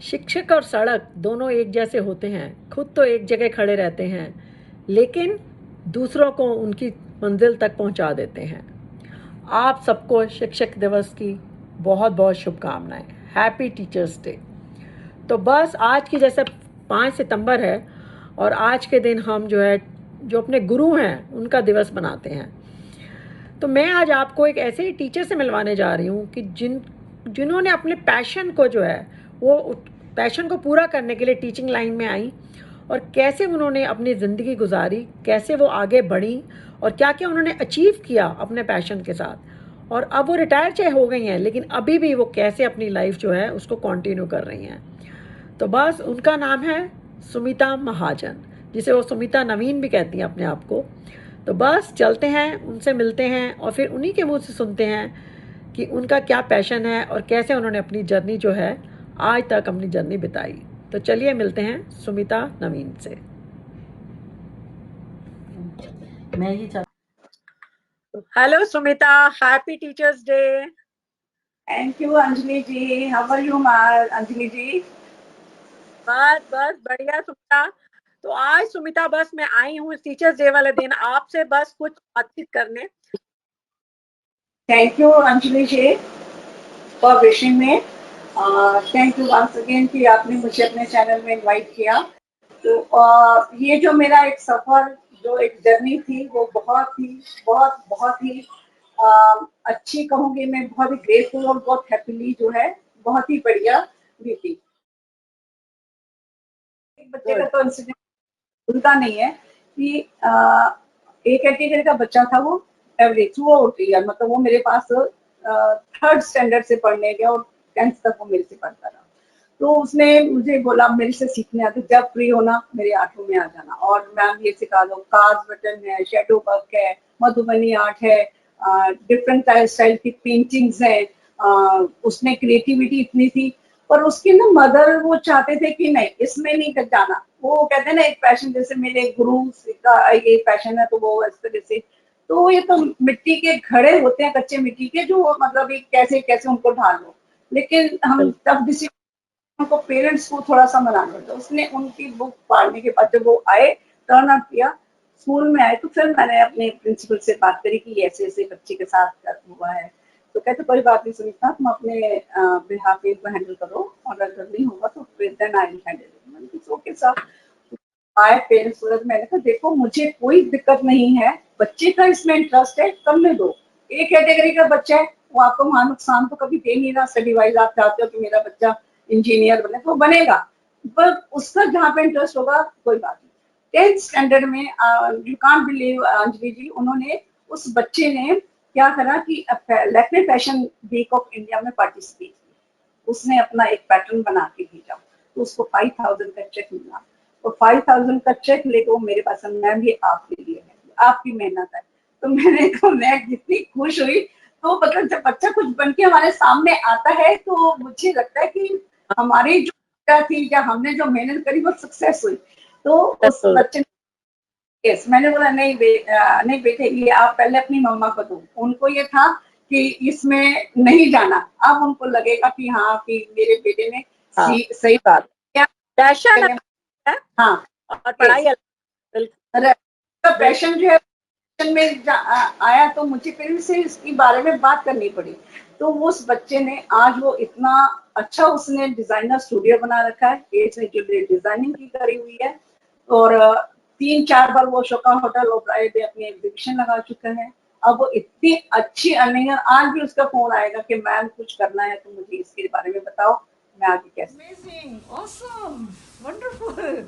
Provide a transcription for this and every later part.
शिक्षक और सड़क दोनों एक जैसे होते हैं। खुद तो एक जगह खड़े रहते हैं, लेकिन दूसरों को उनकी मंजिल तक पहुंचा देते हैं। आप सबको शिक्षक दिवस की बहुत बहुत शुभकामनाएं। Happy teachers day. तो बस आज की जैसे 5 सितंबर है और आज के दिन हम जो अपने गुरु हैं उनका दिवस मनाते हैं। तो मैं आज आपको एक ऐसे ही टीचर से मिलवाने जा रही हूँ कि जिन्होंने अपने पैशन को वो पैशन को पूरा करने के लिए टीचिंग लाइन में आई और कैसे उन्होंने अपनी ज़िंदगी गुजारी, कैसे वो आगे बढ़ी और क्या क्या उन्होंने अचीव किया अपने पैशन के साथ। और अब वो रिटायर चाहे हो गई हैं, लेकिन अभी भी वो कैसे अपनी लाइफ उसको कंटिन्यू कर रही हैं। तो बस उनका नाम है सुमिता महाजन, जिसे वो सुमिता नवीन भी कहती हैं अपने आप को। तो बस चलते हैं, उनसे मिलते हैं और फिर उन्हीं के मुंह से सुनते हैं कि उनका क्या पैशन है और कैसे उन्होंने अपनी जर्नी आज तक अपनी जर्नी बिताई। तो चलिए मिलते हैं सुमिता नवीन से। मैं ही hello Sumita, happy teachers day. Thank you Anjali ji. How are you Anjali ji? बस बस बढ़िया सुमिता। तो आज सुमिता बस मैं आई हूँ टीचर्स डे वाले दिन आपसे बस कुछ बातचीत करने। Thank you Anjali ji for wishing me. Thank you once again कि आपने मुझे अपने चैनल में इनवाइट किया। तो ये जो मेरा एक सफर, जो एक जर्नी थी, वो बहुत ही अच्छी कहूँगी मैं, बहुत ही ग्रेटफुल और बहुत हैप्पीली बहुत ही बढ़िया बीती। एक बच्चे का तो इंसिडेंट भूलता नहीं है कि एक कैटेगरी का बच्चा था, वो एवरेज थ्रू आउट ईयर, मतलब वो मेरे पास थर्ड स्टैंडर्ड से पढ़ने गया और 10th तक वो मेरे से पढ़ता रहा। तो उसने मुझे बोला मेरे से सीखने आते, जब फ्री होना मेरे आठों में आ जाना और मैम ये सिखा दो, कार्स बटन है, शेडो वर्क है, मधुबनी आर्ट है, डिफरेंट स्टाइल की पेंटिंग्स है। उसमें क्रिएटिविटी इतनी थी, पर उसकी ना मदर वो चाहते थे कि नहीं इसमें नहीं कर जाना। वो कहते हैं ना एक पैशन, जैसे मेरे गुरु का ये पैशन है तो वो इस तरह से, तो ये तो मिट्टी के घड़े होते हैं, कच्चे मिट्टी के, जो मतलब कैसे कैसे उनको ढाल लो। लेकिन हम तब डिसीजन को पेरेंट्स को थोड़ा सा मनाना होता है। उसने उनकी बुक पढ़ने के बाद जब वो आए, टर्न अप किया, स्कूल में आए, तो फिर मैंने अपने प्रिंसिपल से बात करी कि ऐसे ऐसे बच्चे के साथ हुआ है। तो कहते कोई बात नहीं सुनीता, तुम अपने बिहाफ पे इनको हैंडल करो और अगर नहीं होगा तो फिर देन आई विल हैंडल। मैंने कहा ओके सर। आए पेरेंट्स सूरत, मैंने कहा देखो मुझे कोई दिक्कत नहीं है, बच्चे का इसमें इंटरेस्ट है करने दो। एक कैटेगरी का बच्चा है, वो आपको वहां नुकसान तो कभी दे नहीं रहा। स्टडी वाइज आप चाहते हो कि मेरा बच्चा इंजीनियर बने तो बनेगा, पर उसका जहाँ पे इंटरेस्ट होगा कोई बात नहीं। 10th स्टैंडर्ड में you can't believe Anjali ji, उन्होंने उस बच्चे ने क्या करा कि Lakme fashion week of India में पार्टिसिपेट किया। उसने अपना एक पैटर्न बना के भेजा, तो उसको 5000 का चेक मिला। तो 5000 का चेक लेके वो मेरे पास, मैम ये आपके लिए है, आपकी मेहनत है। तो मैं जितनी खुश हुई, तो मतलब जब बच्चा कुछ बन के हमारे सामने आता है तो मुझे लगता है कि हमारी जो थी या हमने जो मेहनत करी वो सक्सेस हुई। तो उस बच्चे यस, मैंने बोला नहीं नहीं बेटे, ये आप पहले अपनी मम्मा को दो। उनको ये था कि इसमें नहीं जाना, अब उनको लगेगा कि हाँ कि मेरे बेटे ने सही बात क्या पैशन है। हाँ, और पढ़ाई का पैशन जो है में आया, तो मुझे फिर से इसके बारे में बात करनी पड़ी। तो उस बच्चे ने आज वो इतना अच्छा, उसने डिजाइनर स्टूडियो बना रखा है, डिजाइनिंग की करी हुई है, और 3-4 बार वो शोका होटल ओबराय पे अपनी एग्जीबिशन लगा चुका है। अब वो इतनी अच्छी अर्निंग है, आज भी उसका फोन आएगा कि मैम कुछ करना है तो मुझे इसके बारे में बताओ, मैं आगे कैसे। Amazing, awesome, wonderful.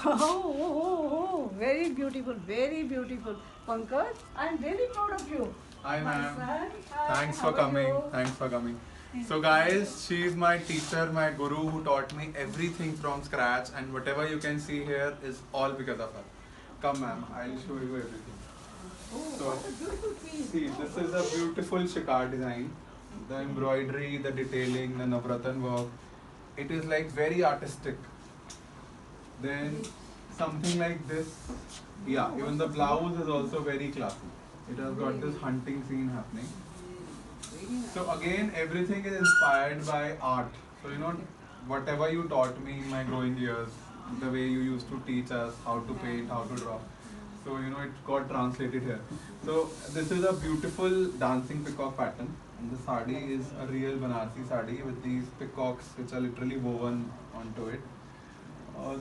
Oh, very beautiful, very beautiful. Pankaj, I'm very proud of you. Hi ma'am. Hi, Thanks how for are coming. you? Thanks for coming. So guys, she is my teacher, my guru who taught me everything from scratch, and whatever you can see here is all because of her. Come ma'am, I'll show you everything. So see, this is a beautiful shikar design. The embroidery, the detailing, the navratan work. It is like very artistic. Then something like this. Yeah, even the blouse is also very classy. It has got this hunting scene happening. So again, everything is inspired by art. So whatever you taught me in my growing years, the way you used to teach us how to paint, how to draw. So it got translated here. So this is a beautiful dancing peacock pattern, and the sari is a real Banarsi sari with these peacocks which are literally woven onto it.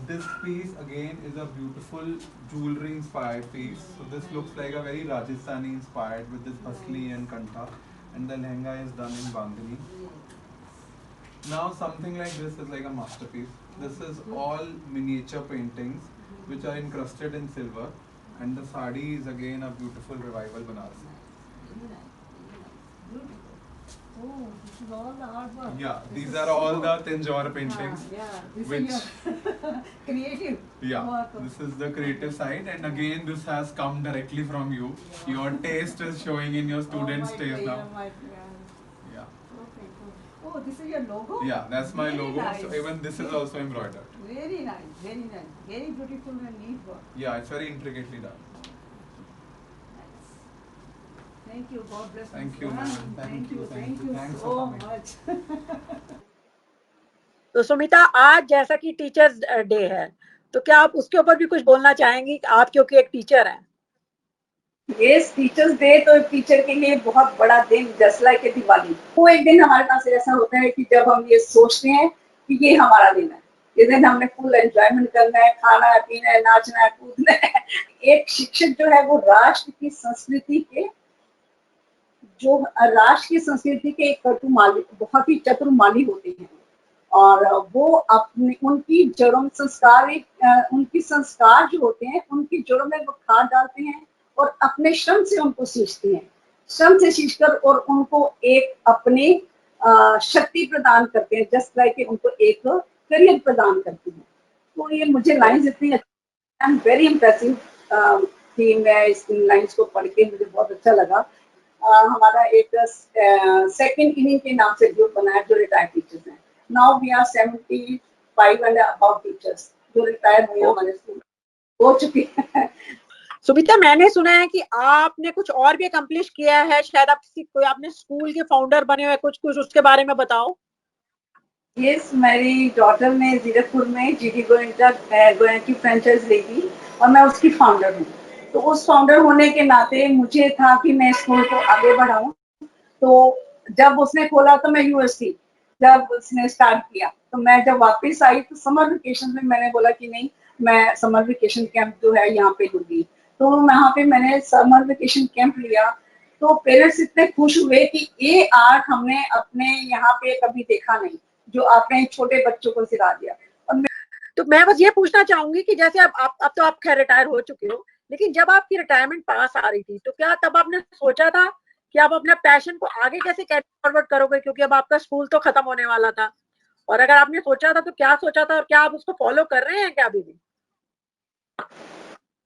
This piece again is a beautiful jewelry inspired piece. So this looks like a very Rajasthani inspired with this hasli and kanta, and the lehenga is done in bandhani. Now something like this is like a masterpiece. This is all miniature paintings which are encrusted in silver, and the sari is again a beautiful revival Banarasi. Oh, this is all the artwork. Yeah, This these is are all so- the Tanjore paintings. Yeah, this which- is your creative Yeah, work. this is the creative side, and again this has come directly from you. Your taste is showing in your students' taste now. Yeah. Okay, cool. Oh, this is your logo? Yeah, that's my Very logo. nice. So even this is also embroidered. Very nice, very nice. Very beautiful and neat work. Yeah, it's very intricately done. Nice. Thank you. God bless Thank you. you, ma'am. Thank you. Thank you Thanks for so coming. much. तो सुमिता, आज जैसा कि teachers day है, तो क्या आप उसके ऊपर भी कुछ बोलना चाहेंगी? आप क्योंकि एक टीचर हैं। यस, टीचर्स डे तो टीचर के लिए बहुत बड़ा दिन, जस्ट लाइक ए दिवाली। वो एक दिन हमारे पास ऐसा होता है कि जब हम ये सोचते हैं कि ये हमारा दिन है, ये दिन हमने फुल एंजॉयमेंट करना है, खाना है, पीना है, नाचना है, कूदना है। एक शिक्षक जो है वो राष्ट्र की संस्कृति के एक कटुमाली, बहुत ही चतुर माली होते हैं, और वो अपने उनकी जड़ों उनकी संस्कार जो होते हैं उनकी जड़ों में वो खाद डालते हैं और अपने श्रम से उनको सींचते हैं, श्रम से सींचकर और उनको एक अपने शक्ति प्रदान करते हैं, जस्ट लाइक उनको एक करियर प्रदान करते हैं। तो ये मुझे लाइन्स इतनी आई एम वेरी इम्प्रेसिव थी। मैं इस लाइन्स को पढ़ के मुझे बहुत अच्छा लगा। हमारा एक सेकंड इनिंग के नाम से ग्रुप बना है जो रिटायर्ड टीचर्स हैं। Now we are 75 and about teachers जो रिटायर हुए हमारे स्कूल हो चुके हैं। सुमिता, मैंने सुना है कि आपने कुछ और भी अकम्प्लिश किया है, शायद आप कोई आपने स्कूल के फाउंडर बने हुए, कुछ उसके बारे में बताओ। यस, मेरी डॉटर ने जीरकपुर में जीडी गोयनका की फ्रेंचाइज ली थी और मैं उसकी फाउंडर हूँ। तो उस फाउंडर होने के नाते मुझे था कि मैं स्कूल को आगे बढ़ाऊं। तो जब उसने खोला तो मैं यूएस थी, जब उसने स्टार्ट किया तो मैं जब वापस आई तो समर वेकेशन में मैंने बोला कि नहीं, मैं समर वेकेशन कैंप जो है यहाँ पे लूंगी। तो वहाँ पे मैंने समर वेकेशन कैंप लिया। तो पेरेंट्स इतने खुश हुए कि ये आर्ट हमने अपने यहाँ पे कभी देखा नहीं, जो आपने छोटे बच्चों को सिखा दिया। और तो मैं बस ये पूछना चाहूंगी कि जैसे अब तो आप खैर रिटायर हो चुके हो, लेकिन जब आपकी रिटायरमेंट पास आ रही थी तो क्या तब आपने सोचा था कि आप अपने पैशन को आगे कैसे कैरी फॉरवर्ड करोगे, क्योंकि अब आपका स्कूल तो खत्म होने वाला था, और अगर आपने सोचा था तो क्या सोचा था और क्या आप उसको फॉलो कर रहे हैं क्या अभी भी?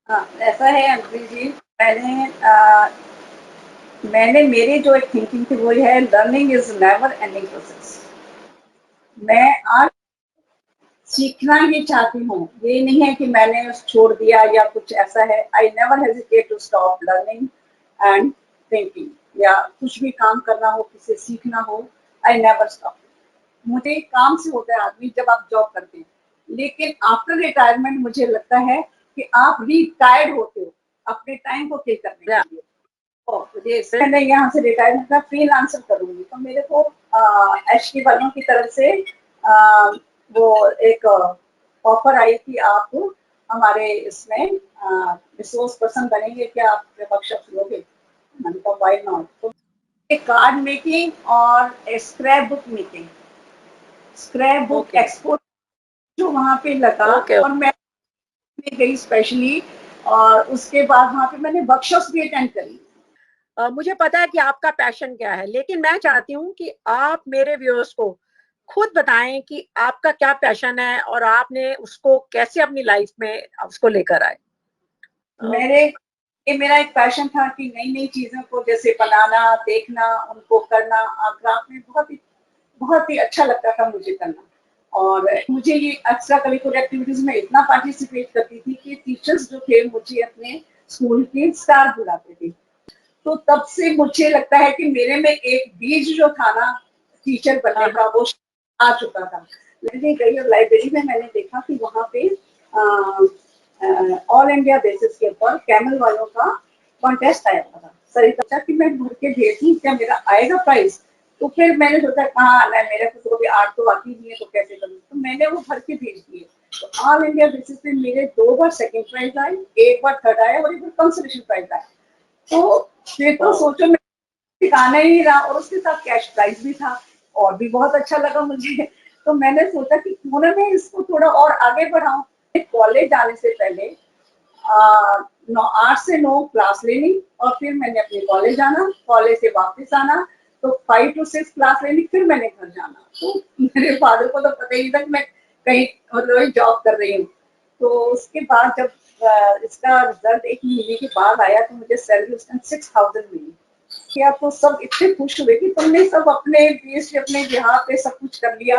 हाँ, ऐसा है अंजलि जी। मैंने मेरी जो एक थिंकिंग थी वो है learning is never ending process. मैं आज सीखना ही चाहती हूँ, ये नहीं है कि मैंने छोड़ दिया या कुछ ऐसा है। I never hesitate to stop learning and thinking, या कुछ भी काम करना हो, किसी सीखना हो, आई नेवर स्टॉप। मुझे काम से होता है आदमी जब आप जॉब करते हैं, लेकिन आफ्टर रिटायरमेंट मुझे लगता है कि आप रिटायर्ड होते हो अपने टाइम को किल करने के लिए। मैंने यहाँ से रिटायरमेंट का फ्रीलांसर करूंगी, तो मेरे को एचटी वालों की तरफ से वो एक ऑफर आई कि आप हमारे इसमें रिसोर्स पर्सन बनेंगे, क्या आप वर्कशॉप लोगे? मैंने कहा व्हाई नॉट। तो कार्ड मेकिंग और scrap book making, scrap book export जो वहाँ पे लगा, और मैं गई स्पेशली, और उसके बाद वहाँ पे मैंने वर्कशॉप्स भी अटेंड करी। मुझे पता है कि आपका पैशन क्या है, लेकिन मैं चाहती हूँ कि आप मेरे व्यूअर्स को खुद बताएं कि आपका क्या पैशन है और आपने उसको कैसे अपनी लाइफ में उसको लेकर आए। मेरा एक पैशन था कि नई नई चीजों को जैसे बनाना, देखना, उनको करना। क्राफ्ट में बहुत ही अच्छा लगता था मुझे करना, और मुझे ये एक्स्ट्रा करिकुलर एक्टिविटीज में इतना पार्टिसिपेट करती थी कि टीचर्स जो थे मुझे अपने स्कूल के स्टार बुलाते थे। तो तब से मुझे लगता है कि मेरे में एक बीज जो था ना टीचर बनने का, वो आ चुका था। लाइब्रेरी गई और लाइब्रेरी में मैंने देखा कि वहाँ पे ऑल इंडिया बेसिस के ऊपर कैमल वालों का कॉन्टेस्ट आया था। सरिता अच्छा कि मैं भर के भेजूं, क्या मेरा आएगा प्राइस? तो फिर मैंने सोचा कहाँ आना है, मेरे को भी आर्ट तो आती नहीं है, तो कैसे करूँ? तो मैंने वो भर के भेज दिए। तो ऑल इंडिया बेसिस पे मेरे 2 बार सेकंड प्राइज आए, 1 बार थर्ड आया और 1 बार कंसोलेशन प्राइज आया। तो फिर तो सोचो मैं ठिकाना ही नहीं रहा, और उसके साथ कैश प्राइज भी था और भी बहुत अच्छा लगा मुझे। तो मैंने सोचा कि क्यों ना मैं इसको थोड़ा और आगे बढ़ाऊं। कॉलेज जाने से पहले 8 से 9 क्लास लेनी और फिर मैंने अपने कॉलेज जाना, कॉलेज से वापस आना, तो 5 to 6 क्लास लेनी, फिर मैंने घर जाना। तो मेरे फादर को तो पता ही था कि मैं कहीं मतलब जॉब कर रही हूँ। तो उसके बाद जब इसका रिजल्ट 1 महीने के बाद आया तो मुझे सैलरी उस टाइम 6000 मिली। किया तो सब इतने खुश हुए कि तुमने सब अपने बेस पे, अपने बिहार पे सब कुछ कर लिया।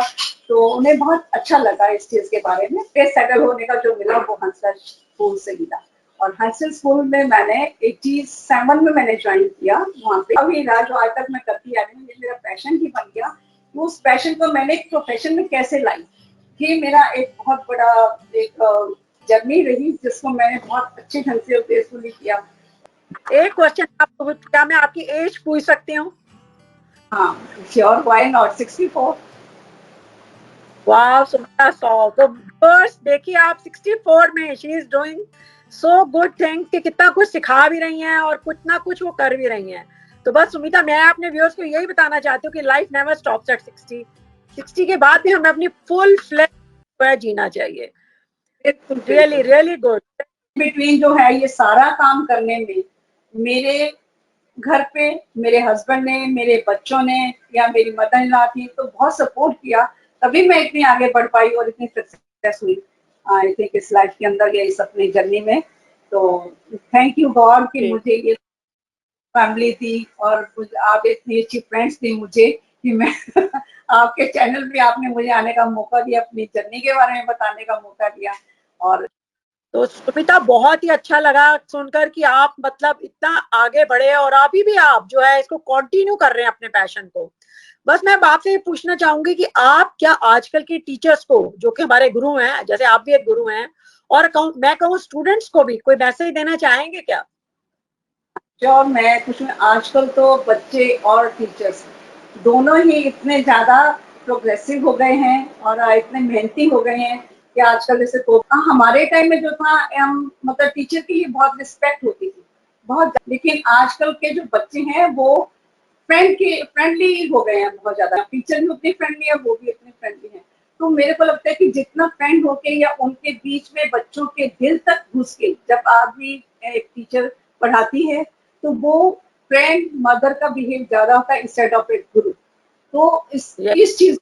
तो उन्हें बहुत अच्छा लगा इस चीज के बारे में। फिर सेटल होने का जो मिला वो हंसल स्कूल से मिला, और हंसल स्कूल में मैंने 87 में मैंने ज्वाइन किया। वहाँ पे अभी जो आज तक मैं करती आ रही हूँ, ये मेरा पैशन ही बन गया। उस पैशन को मैंने एक प्रोफेशन में कैसे लाई, ये मेरा एक बहुत बड़ा एक जर्नी रही, जिसको मैंने बहुत अच्छे ढंग से ग्रेसफुली किया। एक क्वेश्चन आपको, क्या मैं आपकी एज पूछ सकती हूँ? हाँ श्योर, व्हाई नॉट। 64। वाह सुमिता, 100। तो बस देखिए आप 64 में she is doing so good things कि कितना कुछ सिखा भी रही हैं और कुछ ना कुछ वो कर भी रही हैं। तो बस सुमिता, मैं अपने व्यूअर्स को यही बताना चाहती हूँ कि लाइफ नेवर स्टॉप्स एट 60। 60 के बाद भी हमें अपनी फुल फ्लेज जीना चाहिए। Really really good. बिटवीन जो है ये सारा काम करने में मेरे घर पे मेरे हस्बैंड ने, मेरे बच्चों ने या मेरी मदर इन लॉ थी तो बहुत सपोर्ट किया, तभी मैं इतनी आगे बढ़ पाई और इतनी सक्सेस हुई आई थिंक इस लाइफ के अंदर या इस अपनी जर्नी में। तो थैंक यू गॉड कि मुझे ये फैमिली थी और आप इतनी अच्छी फ्रेंड्स थी मुझे कि मैं आपके चैनल पे आपने मुझे आने का मौका दिया, अपनी जर्नी के बारे में बताने का मौका दिया। और तो सुमिता, बहुत ही अच्छा लगा सुनकर कि आप मतलब इतना आगे बढ़े और अभी भी आप जो है इसको कंटिन्यू कर रहे हैं अपने पैशन को। बस मैं आपसे ये पूछना चाहूंगी कि आप क्या आजकल के टीचर्स को, जो कि हमारे गुरु हैं, जैसे आप भी एक गुरु हैं, और मैं कहूँ स्टूडेंट्स को भी कोई मैसेज देना चाहेंगे क्या? जो मैं कुछ में आजकल तो बच्चे और टीचर्स दोनों ही इतने ज्यादा प्रोग्रेसिव हो गए हैं और इतने मेहनती हो गए हैं कि आजकल जैसे तो हमारे टाइम में जो था, हम मतलब टीचर की बहुत रिस्पेक्ट होती थी बहुत, लेकिन आजकल के जो बच्चे हैं वो फ्रेंडली हो गए हैं बहुत ज्यादा। टीचर भी उतनी फ्रेंडली है, वो भी उतने फ्रेंडली है। तो मेरे को लगता है कि जितना फ्रेंड होके या उनके बीच में बच्चों के दिल तक घुस के जब आप भी एक टीचर पढ़ाती है तो वो फ्रेंड मदर का बिहेव ज्यादा होता है इंस्टेड ऑफ एक गुरु। तो इस चीज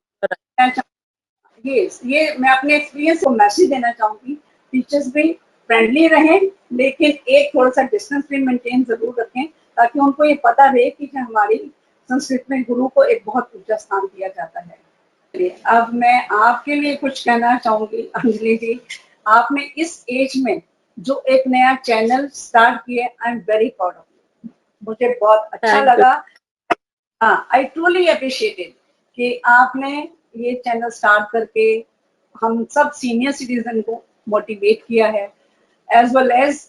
ये मैं अपने एक्सपीरियंस को मैसेज देना चाहूंगी, टीचर्स भी फ्रेंडली रहें, लेकिन एक थोड़ा सा डिस्टेंस भी मेंटेन जरूर रखें, ताकि उनको ये पता रहे कि हमारी संस्कृत में गुरु को एक बहुत ऊंचा स्थान दिया जाता है। अब मैं आपके लिए कुछ कहना चाहूंगी अंजलि जी। आपने इस एज में जो एक नया चैनल स्टार्ट किया, I am very proud of you, मुझे बहुत अच्छा थैंक यू। लगा। हाँ, आई ट्रूली अप्रिशिएटेड कि आपने ये चैनल स्टार्ट करके हम सब सीनियर सिटीजन को मोटिवेट किया है, एज वेल एज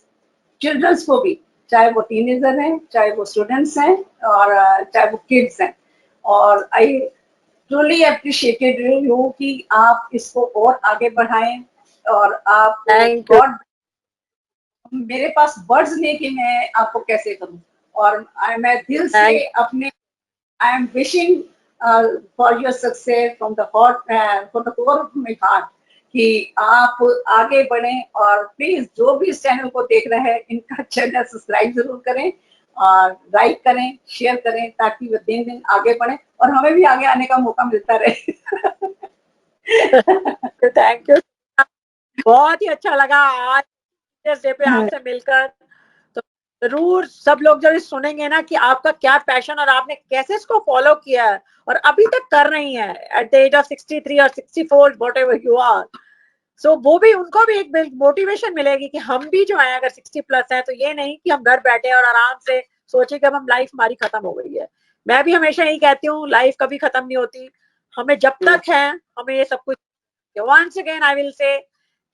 चिल्ड्रंस को भी, चाहे वो टीनेजर हैं, चाहे वो स्टूडेंट्स हैं, और चाहे वो किड्स हैं। और आई ट्रूली अप्रिशिएटेड यू कि आप इसको और आगे बढ़ाएं। और आप थैंक यू। गॉड, मेरे पास वर्ड्स नहीं कि मैं आपको कैसे करूं। और मैं दिल से थैंक अपने I am wishing for your success from the heart, from the core of my heart, कि आप आगे बढ़ें। और प्लीज जो भी इस चैनल को देख रहे हैं, इनका चैनल सब्सक्राइब जरूर करें और लाइक करें, शेयर करें, ताकि वो दिन दिन आगे बढ़े और हमें भी आगे आने का मौका मिलता रहे। यू। Thank you. बहुत ही अच्छा लगा आज टीचर्स डे पे आपसे मिलकर। तो जरूर सब लोग जब इस सुनेंगे ना कि आपका क्या पैशन और आपने कैसे इसको फॉलो किया है और अभी तक कर रही हैं एट द एज ऑफ 63 और 64 वॉट एवर यू आर, सो वो भी, उनको भी एक मोटिवेशन मिलेगी कि हम भी जो है अगर 60 प्लस है तो ये नहीं कि हम घर बैठे और आराम से सोचे कि अब हम लाइफ हमारी खत्म हो गई है। मैं भी हमेशा यही कहती हूँ, लाइफ कभी खत्म नहीं होती। हमें जब तक है हमें ये सब कुछ once again I will say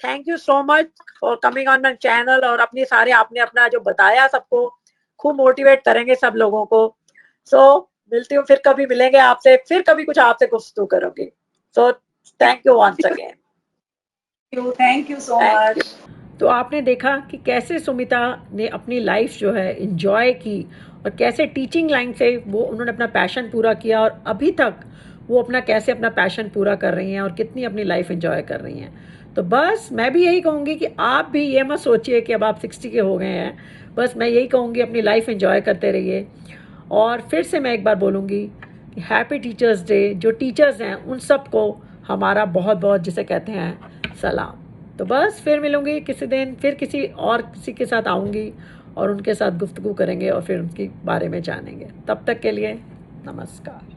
thank you so much for coming on my channel, और अपनी सारे आपने अपना जो बताया सबको खूब मोटिवेट करेंगे सब लोगों को। सो मिलती हूँ, फिर कभी मिलेंगे आपसे, फिर कभी कुछ आपसे गुफ्तगू करूंगी। So thank you once again. Thank you so Thank much. तो आपने देखा कि कैसे सुमिता ने अपनी लाइफ जो है इंजॉय की, और कैसे टीचिंग लाइन से वो उन्होंने अपना पैशन पूरा किया, और अभी तक वो अपना कैसे अपना पैशन पूरा कर रही हैं और कितनी अपनी लाइफ इंजॉय कर रही हैं। तो बस मैं भी यही कहूँगी कि आप भी ये मत सोचिए कि अब आप 60 के हो गए हैं। बस मैं यही कहूँगी अपनी लाइफ इंजॉय करते रहिए। और फिर से मैं एक बार बोलूँगी कि हैप्पी टीचर्स डे। जो टीचर्स हैं उन सबको हमारा बहुत बहुत, जिसे कहते हैं, सलाम। तो बस फिर मिलूंगी किसी दिन, फिर किसी के साथ आऊँगी और उनके साथ गुफ्तगू करेंगे और फिर उनके बारे में जानेंगे। तब तक के लिए नमस्कार।